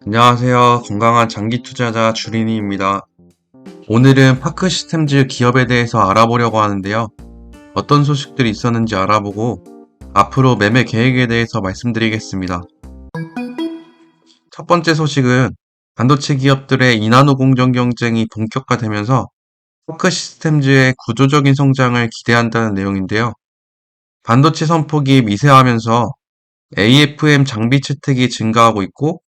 안녕하세요. 건강한 장기 투자자 주린이입니다. 오늘은 파크 시스템즈 기업에 대해서 알아보려고 하는데요. 어떤 소식들이 있었는지 알아보고 앞으로 매매 계획에 대해서 말씀드리겠습니다. 첫 번째 소식은 반도체 기업들의 이나노 공정 경쟁이 본격화되면서 파크 시스템즈의 구조적인 성장을 기대한다는 내용인데요. 반도체 선폭이 미세하면서 AFM 장비 채택이 증가하고 있고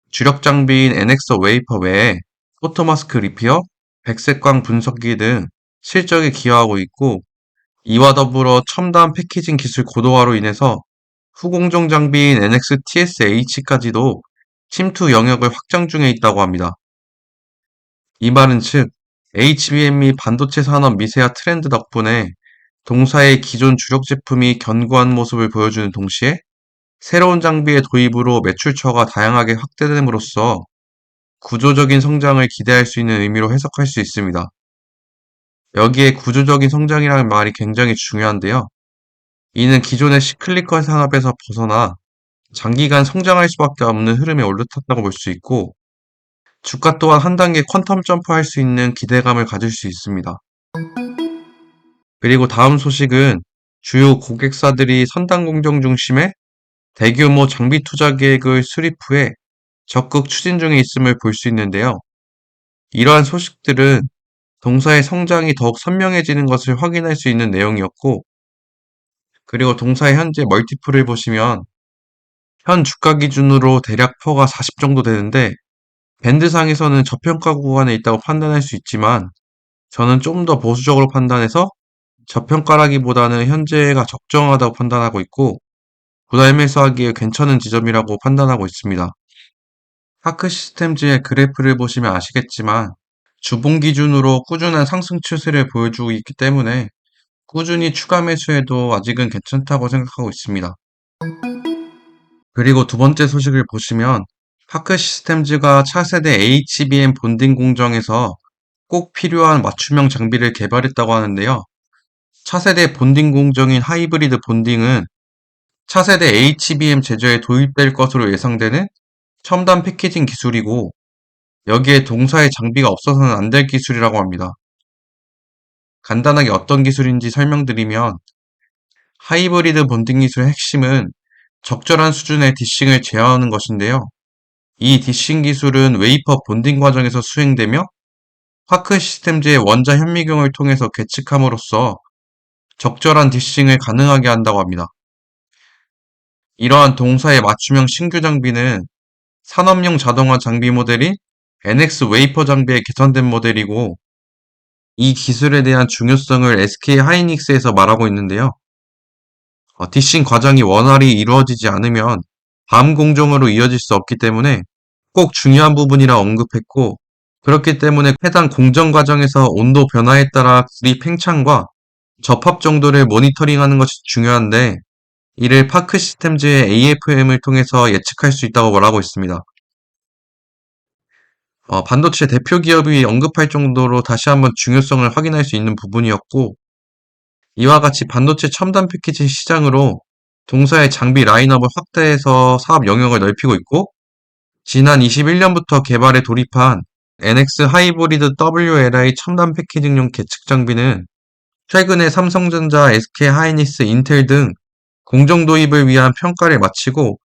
주력 장비인 NX 웨이퍼 외에 포토마스크 리피어, 백색광 분석기 등 실적에 기여하고 있고, 이와 더불어 첨단 패키징 기술 고도화로 인해서 후공정 장비인 NX TSH까지도 침투 영역을 확장 중에 있다고 합니다. 이 말은 즉 HBM이 반도체 산업 미세화 트렌드 덕분에 동사의 기존 주력 제품이 견고한 모습을 보여주는 동시에 새로운 장비의 도입으로 매출처가 다양하게 확대됨으로써 구조적인 성장을 기대할 수 있는 의미로 해석할 수 있습니다. 여기에 구조적인 성장이라는 말이 굉장히 중요한데요. 이는 기존의 시클리컬 산업에서 벗어나 장기간 성장할 수밖에 없는 흐름에 올라탔다고 볼 수 있고, 주가 또한 한 단계 퀀텀 점프할 수 있는 기대감을 가질 수 있습니다. 그리고 다음 소식은 주요 고객사들이 선단 공정 중심의 대규모 장비 투자 계획을 수립 후에 적극 추진 중에 있음을 볼 수 있는데요. 이러한 소식들은 동사의 성장이 더욱 선명해지는 것을 확인할 수 있는 내용이었고, 그리고 동사의 현재 멀티플을 보시면 현 주가 기준으로 대략 퍼가 40 정도 되는데, 밴드상에서는 저평가 구간에 있다고 판단할 수 있지만 저는 좀 더 보수적으로 판단해서 저평가라기보다는 현재가 적정하다고 판단하고 있고, 부담 매수하기에 괜찮은 지점이라고 판단하고 있습니다. 파크 시스템즈의 그래프를 보시면 아시겠지만 주봉 기준으로 꾸준한 상승 추세를 보여주고 있기 때문에 꾸준히 추가 매수해도 아직은 괜찮다고 생각하고 있습니다. 그리고 두 번째 소식을 보시면 파크 시스템즈가 차세대 HBM 본딩 공정에서 꼭 필요한 맞춤형 장비를 개발했다고 하는데요. 차세대 본딩 공정인 하이브리드 본딩은 차세대 HBM 제조에 도입될 것으로 예상되는 첨단 패키징 기술이고, 여기에 동사의 장비가 없어서는 안 될 기술이라고 합니다. 간단하게 어떤 기술인지 설명드리면, 하이브리드 본딩 기술의 핵심은 적절한 수준의 디싱을 제어하는 것인데요. 이 디싱 기술은 웨이퍼 본딩 과정에서 수행되며 파크 시스템즈의 원자 현미경을 통해서 계측함으로써 적절한 디싱을 가능하게 한다고 합니다. 이러한 동사의 맞춤형 신규 장비는 산업용 자동화 장비 모델인 NX 웨이퍼 장비에 개선된 모델이고, 이 기술에 대한 중요성을 SK 하이닉스에서 말하고 있는데요. 디싱 과정이 원활히 이루어지지 않으면 다음 공정으로 이어질 수 없기 때문에 꼭 중요한 부분이라 언급했고, 그렇기 때문에 해당 공정 과정에서 온도 변화에 따라 구리 팽창과 접합 정도를 모니터링하는 것이 중요한데, 이를 파크 시스템즈의 AFM을 통해서 예측할 수 있다고 말하고 있습니다. 반도체 대표 기업이 언급할 정도로 다시 한번 중요성을 확인할 수 있는 부분이었고, 이와 같이 반도체 첨단 패키지 시장으로 동사의 장비 라인업을 확대해서 사업 영역을 넓히고 있고, 지난 21년부터 개발에 돌입한 NX 하이브리드 WLI 첨단 패키징용 계측 장비는 최근에 삼성전자, SK 하이닉스, 인텔 등 공정 도입을 위한 평가를 마치고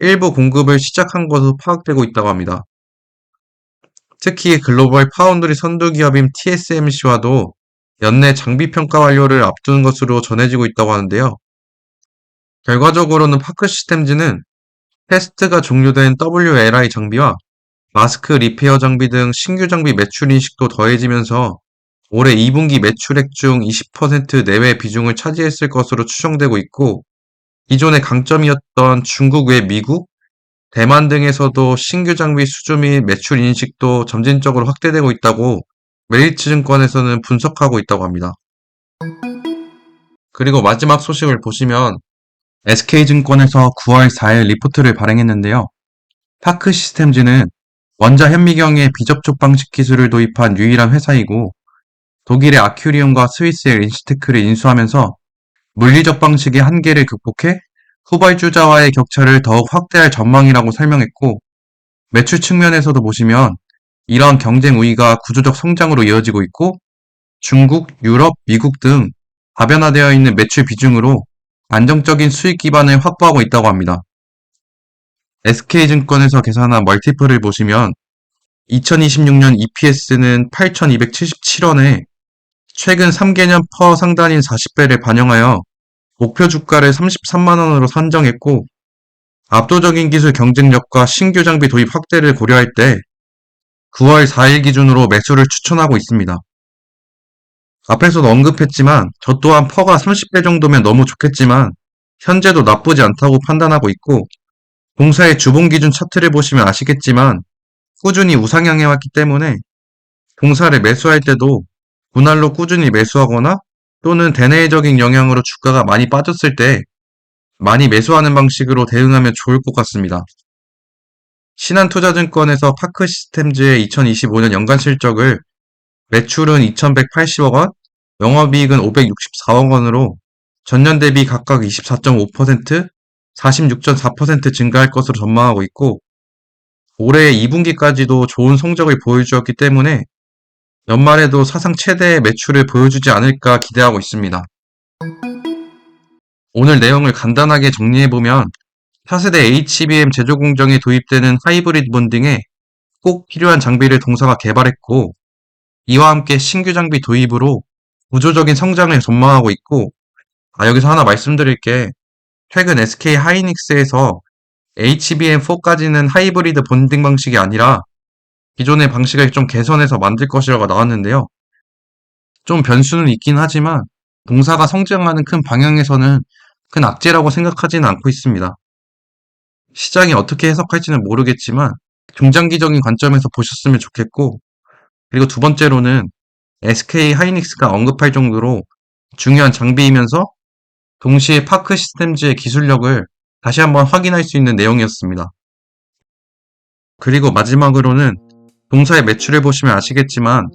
일부 공급을 시작한 것으로 파악되고 있다고 합니다. 특히 글로벌 파운드리 선두 기업인 TSMC와도 연내 장비 평가 완료를 앞둔 것으로 전해지고 있다고 하는데요. 결과적으로는 파크 시스템즈는 테스트가 종료된 WLI 장비와 마스크 리페어 장비 등 신규 장비 매출 인식도 더해지면서 올해 2분기 매출액 중 20% 내외 비중을 차지했을 것으로 추정되고 있고, 기존의 강점이었던 중국 외 미국, 대만 등에서도 신규 장비 수주 및 매출 인식도 점진적으로 확대되고 있다고 메리츠증권에서는 분석하고 있다고 합니다. 그리고 마지막 소식을 보시면 SK증권에서 9월 4일 리포트를 발행했는데요. 파크 시스템즈는 원자 현미경의 비접촉 방식 기술을 도입한 유일한 회사이고, 독일의 아큐리움과 스위스의 인시테크를 인수하면서 물리적 방식의 한계를 극복해 후발주자와의 격차를 더욱 확대할 전망이라고 설명했고, 매출 측면에서도 보시면 이러한 경쟁 우위가 구조적 성장으로 이어지고 있고 중국, 유럽, 미국 등 다변화되어 있는 매출 비중으로 안정적인 수익 기반을 확보하고 있다고 합니다. SK증권에서 계산한 멀티플을 보시면 2026년 EPS는 8,277원에 최근 3개년 퍼 상단인 40배를 반영하여 목표 주가를 33만원으로 산정했고 압도적인 기술 경쟁력과 신규 장비 도입 확대를 고려할 때 9월 4일 기준으로 매수를 추천하고 있습니다. 앞에서도 언급했지만 저 또한 퍼가 30배 정도면 너무 좋겠지만 현재도 나쁘지 않다고 판단하고 있고 동사의 주봉 기준 차트를 보시면 아시겠지만 꾸준히 우상향해 왔기 때문에 동사를 매수할 때도 분할로 꾸준히 매수하거나 또는 대내적인 영향으로 주가가 많이 빠졌을 때 많이 매수하는 방식으로 대응하면 좋을 것 같습니다. 신한투자증권에서 파크시스템즈의 2025년 연간 실적을 매출은 2,180억 원, 영업이익은 564억 원으로 전년 대비 각각 24.5%, 46.4% 증가할 것으로 전망하고 있고 올해 2분기까지도 좋은 성적을 보여주었기 때문에 연말에도 사상 최대의 매출을 보여주지 않을까 기대하고 있습니다. 오늘 내용을 간단하게 정리해보면 차세대 HBM 제조 공정에 도입되는 하이브리드 본딩에 꼭 필요한 장비를 동사가 개발했고 이와 함께 신규 장비 도입으로 구조적인 성장을 전망하고 있고 여기서 하나 말씀드릴 게 최근 SK 하이닉스에서 HBM4까지는 하이브리드 본딩 방식이 아니라 기존의 방식을 좀 개선해서 만들 것이라고 나왔는데요. 좀 변수는 있긴 하지만 동사가 성장하는 큰 방향에서는 큰 악재라고 생각하지는 않고 있습니다. 시장이 어떻게 해석할지는 모르겠지만 중장기적인 관점에서 보셨으면 좋겠고 그리고 두 번째로는 SK 하이닉스가 언급할 정도로 중요한 장비이면서 동시에 파크 시스템즈의 기술력을 다시 한번 확인할 수 있는 내용이었습니다. 그리고 마지막으로는 동사의 매출을 보시면 아시겠지만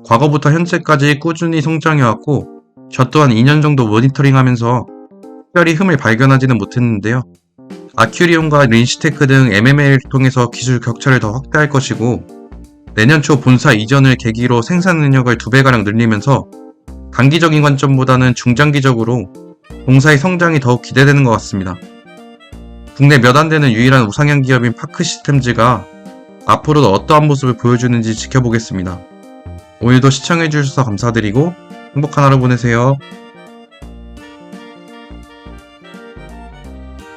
과거부터 현재까지 꾸준히 성장해왔고 저 또한 2년 정도 모니터링하면서 특별히 흠을 발견하지는 못했는데요. 아큐리온과 린시테크 등 MMA를 통해서 기술 격차를 더 확대할 것이고 내년 초 본사 이전을 계기로 생산 능력을 2배가량 늘리면서 단기적인 관점보다는 중장기적으로 동사의 성장이 더욱 기대되는 것 같습니다. 국내 몇 안 되는 유일한 우상향 기업인 파크시스템즈가 앞으로도 어떠한 모습을 보여주는지 지켜보겠습니다. 오늘도 시청해주셔서 감사드리고 행복한 하루 보내세요.